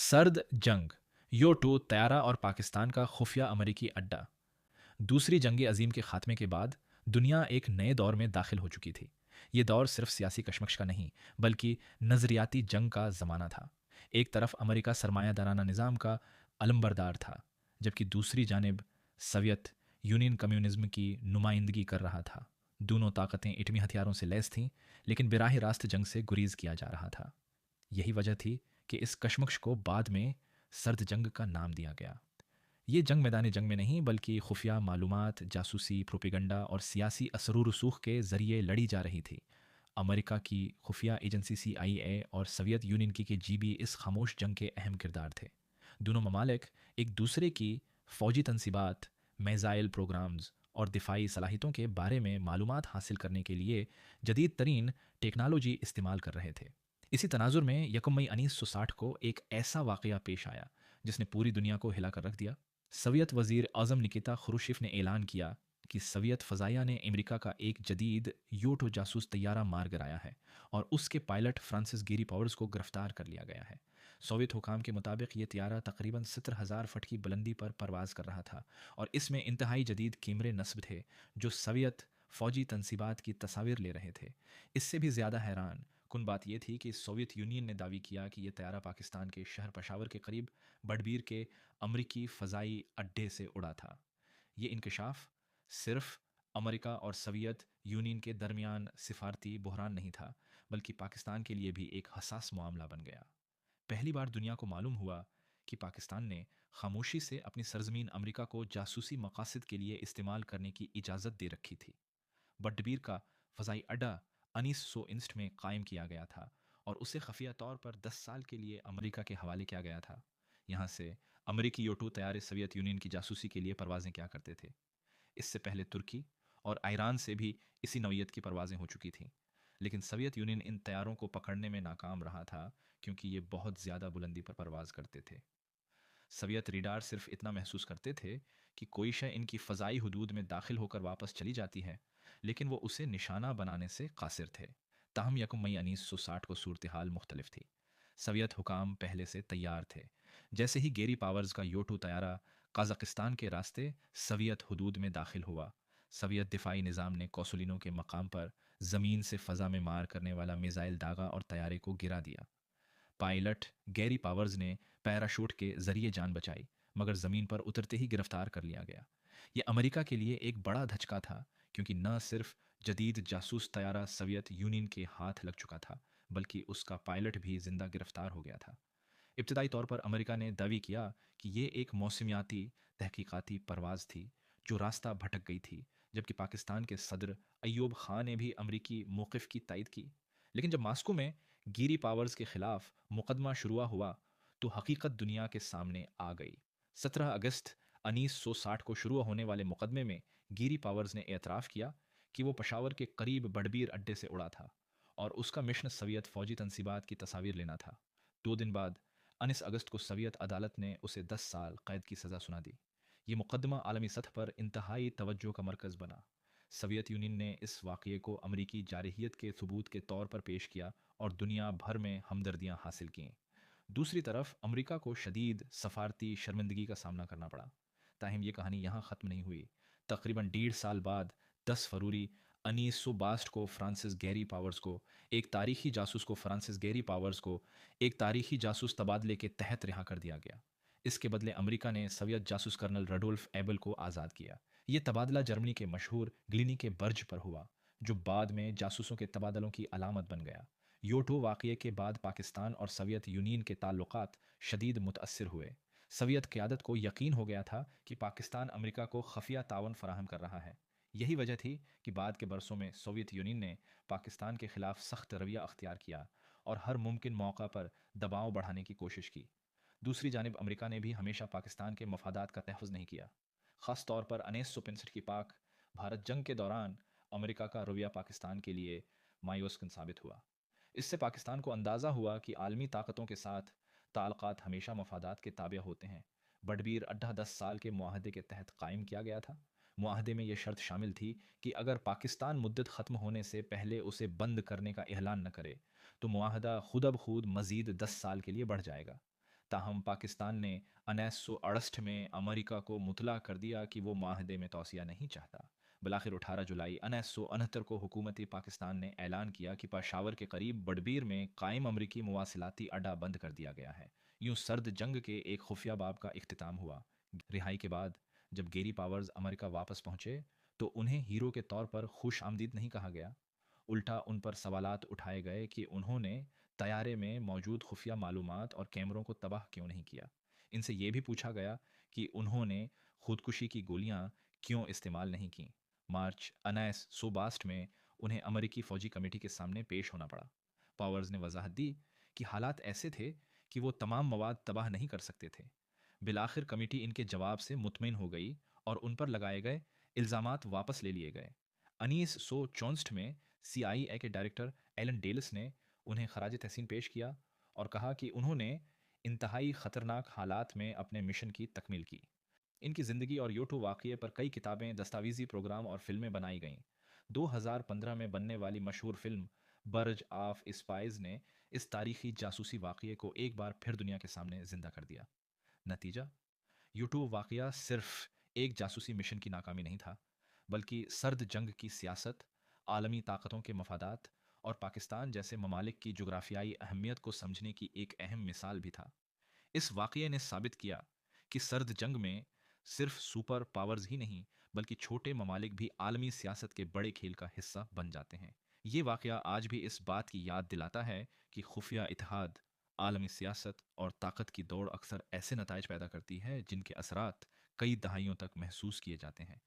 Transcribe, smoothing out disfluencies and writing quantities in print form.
सर्द जंग, यो-2 तैयारा और पाकिस्तान का खुफिया अमरीकी अड्डा। दूसरी जंग अजीम के खात्मे के बाद दुनिया एक नए दौर में दाखिल हो चुकी थी। ये दौर सिर्फ सियासी कशमकश का नहीं, बल्कि नज़रियाती जंग का ज़माना था। एक तरफ अमेरिका सरमायादाराना निज़ाम का अलमबरदार था, जबकि दूसरी जानब सवियत यूनियन कम्युनिज्म की नुमाइंदगी कर रहा था। दोनों ताकतें एटमी हथियारों से लैस थीं, लेकिन बिराह रास्त जंग से गुरीज किया जा रहा था। यही वजह थी कि इस कशमकश को बाद में सर्द जंग का नाम दिया गया। ये जंग मैदान जंग में नहीं, बल्कि खुफिया मालूमात, जासूसी, प्रोपेगंडा और सियासी असर रसूख के ज़रिए लड़ी जा रही थी। अमेरिका की खुफिया एजेंसी CIA और सोवियत यूनियन की GB इस खामोश जंग के अहम किरदार थे। दोनों ममालिक एक दूसरे की फ़ौजी तनसीबात, मिसाइल प्रोग्राम्स और दिफाई सलाहियतों के बारे में मालूमात हासिल करने के लिए जदीद तरीन टेक्नोलॉजी इस्तेमाल कर रहे थे। इसी तनाजुर में 1 मई 1960 को एक ऐसा वाक़या पेश आया जिसने पूरी दुनिया को हिला कर रख दिया। सोवियत वज़ीर आज़म निकिता खुरुशीफ ने ऐलान किया कि सोवियत फ़ज़ाइया ने अमेरिका का एक जदीद यो-2 जासूस तैयारा मार गिराया है और उसके पायलट फ्रांसिस गेरी पावर्स को गिरफ्तार कर लिया गया है। सोवियत हुकाम के मुताबिक ये तैयारा तकरीबन 70,000 फट की बुलंदी पर परवाज़ कर रहा था और इसमें इंतहाई जदीद कैमरे नस्ब थे जो सोवियत फ़ौजी तनसीबात की तस्वीर ले रहे थे। इससे भी ज़्यादा हैरान कुन बात यह थी कि सोवियत यूनियन ने दावी किया कि यह तैयारा पाकिस्तान के शहर पेशावर के करीब बडबीर के अमरीकी फ़ज़ाई अड्डे से उड़ा था। ये इंकशाफ सिर्फ अमेरिका और सोवियत यूनियन के दरमियान सिफारती बहरान नहीं था, बल्कि पाकिस्तान के लिए भी एक हसास मामला बन गया। पहली बार दुनिया को मालूम हुआ कि पाकिस्तान ने खामोशी से अपनी सरजमीन अमेरिका को जासूसी मकासद के लिए इस्तेमाल करने की इजाज़त दे रखी थी। बटबीर का फ़ज़ाई अड्डा 1961 में कायम किया गया था और उसे खफिया तौर पर 10 साल के लिए अमेरिका के हवाले किया गया था। यहाँ से अमेरिकी यो-2 तैयारे सोवियत यूनियन की जासूसी के लिए परवाज़ें क्या करते थे। इससे पहले तुर्की और ईरान से भी इसी नौइयत की परवाज़ें हो चुकी थीं, लेकिन सोवियत यूनियन इन तैयारों को पकड़ने में नाकाम रहा था क्योंकि ये बहुत ज़्यादा बुलंदी पर परवाज़ करते थे। सोवियत रेडार सिर्फ इतना महसूस करते थे कि कोई शय इनकी फ़ज़ाई हुदूद में दाखिल होकर वापस चली जाती है, लेकिन वो उसे निशाना बनाने से कासिर थे। ताहम 1 मई 1960 को सूरत हाल मुख्तलिफ थी। सोवियत हुकाम पहले से तैयार थे। जैसे ही गेरी पावर्स का यो-2 तैयारा कज़ाकिस्तान के रास्ते सोवियत हुदूद में दाखिल हुआ, सोवियत दिफाई निज़ाम ने कौसुलिनों के मकाम पर ज़मीन से फ़ज़ा में मार करने वाला मिसाइल दागा और तैयारे को गिरा दिया। पायलट गैरी पावर्स ने पैराशूट के जरिए जान बचाई, मगर ज़मीन पर उतरते ही गिरफ्तार कर लिया गया। ये अमेरिका के लिए एक बड़ा धचका था, क्योंकि न सिर्फ जदीद जासूस तैयारा सोवियत यूनियन के हाथ लग चुका था, बल्कि उसका पायलट भी जिंदा गिरफ्तार हो गया था। इब्तदाई तौर पर अमेरिका ने दावी किया कि ये एक मौसमियाती तहकीकाती परवाज़ थी जो रास्ता भटक गई थी, जबकि पाकिस्तान के सदर अयूब खान ने भी अमरीकी मौक़िफ़ की तायद की। लेकिन जब मास्को में गिरी पावर्स के खिलाफ मुकदमा शुरू हुआ तो हकीकत दुनिया के सामने आ गई। 17 अगस्त 1960 को शुरू होने वाले मुकदमे में गिरी पावर्स ने एतराफ़ किया कि वो पेशावर के करीब बडबीर अड्डे से उड़ा था और उसका मिशन सोवियत फ़ौजी तनसीबात की तस्वीर लेना था। 2 दिन बाद 19 अगस्त को सोवियत अदालत ने उसे 10 साल कैद की सज़ा सुना दी। ये मुकदमा आलमी सतह पर इंतहाई तवज्जो का मरकज़ बना। सोवियत यूनियन ने इस वाक़ये को अमरीकी जारहियत के सबूत के तौर पर पेश किया और दुनिया भर में हमदर्दियाँ हासिल कीं। दूसरी तरफ अमेरिका को शदीद सफारती शर्मिंदगी का सामना करना पड़ा। ताहम ये कहानी यहाँ ख़त्म नहीं हुई। तकरीबन 1.5 साल बाद 10 फरवरी 1962 को फ्रांसिस गैरी पावर्स को एक तारीखी जासूस को फ्रांसिस गैरी पावर्स को एक तारीखी जासूस तबादले के तहत रिहा कर दिया गया। इसके बदले अमेरिका ने सोवियत जासूस कर्नल रडोल्फ एबल को आज़ाद किया। ये तबादला जर्मनी के मशहूर ग्लिनी के बर्ज पर हुआ, जो बाद में जासूसों के तबादलों की अलामत बन गया। यो-2 वाक़ये के बाद पाकिस्तान और सोवियत यूनियन के ताल्लुकात शदीद मुतअस्सिर हुए। सोवियत क़यादत को यकीन हो गया था कि पाकिस्तान अमेरिका को खफिया तावन फराहम कर रहा है। यही वजह थी कि बाद के बरसों में सोवियत यूनियन ने पाकिस्तान के खिलाफ सख्त रवैया अख्तियार किया और हर मुमकिन मौका पर दबाव बढ़ाने की कोशिश की। दूसरी जानिब अमेरिका ने भी हमेशा पाकिस्तान के मफादात का तहफ़्फ़ुज़ नहीं किया। ख़ास तौर पर 1965 की पाक भारत जंग के दौरान अमेरिका का रवैया पाकिस्तान के लिए मायूस कुन साबित हुआ। इससे पाकिस्तान को अंदाज़ा हुआ कि आलमी ताकतों के साथ ताल्लुकात हमेशा मफादात के ताबे होते हैं। बडबीर अड्डा 10 साल के मुआहदे के तहत कायम किया गया था। मुआहदे में यह शर्त शामिल थी कि अगर पाकिस्तान मुद्दत ख़त्म होने से पहले उसे बंद करने का ऐलान न करे तो मुआहदा खुद ब खुद मज़ीद 10 साल के लिए बढ़ जाएगा। ताहम पाकिस्तान ने 1968 में अमेरिका को मुतला कर दिया कि वो माहदे में तोसिया नहीं चाहता। बिलाखिर 18 जुलाई 1969 को हुकूमती पाकिस्तान ने ऐलान किया कि पेशावर के करीब बडबीर में कायम अमरीकी मुवासिलाती अड्डा बंद कर दिया गया है। यूं सर्द जंग के एक खुफिया बाब का इख्तिताम हुआ। रिहाई के बाद जब गेरी पावर्स अमेरिका वापस पहुंचे तो उन्हें हीरो के तौर पर खुश आमदीद नहीं कहा गया। उल्टा उन पर सवालात उठाए गए कि उन्होंने तैयारे में मौजूद खुफिया मालूमात और कैमरों को तबाह क्यों नहीं किया। इनसे ये भी पूछा गया कि उन्होंने खुदकुशी की गोलियां क्यों इस्तेमाल नहीं की। मार्च 1962 में उन्हें अमेरिकी फ़ौजी कमेटी के सामने पेश होना पड़ा। पावर्स ने वजाहत दी कि हालात ऐसे थे कि वो तमाम मवाद तबाह नहीं कर सकते थे। बिलाखिर कमेटी इनके जवाब से मुतमिन हो गई और उन पर लगाए गए इल्ज़ामात वापस ले लिए गए। 1964 में CIA के डायरेक्टर एलन डेलिस ने उन्हें खराज तहसीन पेश किया और कहा कि उन्होंने इंतहाई ख़तरनाक हालात में अपने मिशन की तकमील की। इनकी ज़िंदगी और योटो वाक़ये पर कई किताबें, दस्तावेज़ी प्रोग्राम और फिल्में बनाई गईं। 2015 में बनने वाली मशहूर फिल्म बर्ज ऑफ स्पाइज ने इस तारीखी जासूसी वाक़ये को एक बार फिर दुनिया के सामने ज़िंदा कर दिया। नतीजा, यूट्यूब वाक़या सिर्फ एक जासूसी मिशन की नाकामी नहीं था, बल्कि सर्द जंग की सियासत, आलमी ताकतों के मफादात और पाकिस्तान जैसे ममालिक की जुग्राफियाई अहमियत को समझने की एक अहम मिसाल भी था। इस वाक़ये ने साबित किया कि सर्द जंग में सिर्फ सुपर पावर्स ही नहीं, बल्कि छोटे ममालिक भी आलमी सियासत के बड़े खेल का हिस्सा बन जाते हैं। ये वाक़या आज भी इस बात की याद दिलाता है कि खुफिया इत्तेहाद, आलमी सियासत और ताकत की दौड़ अक्सर ऐसे नताइज पैदा करती है जिनके असरात कई दहाइयों तक महसूस किए जाते हैं।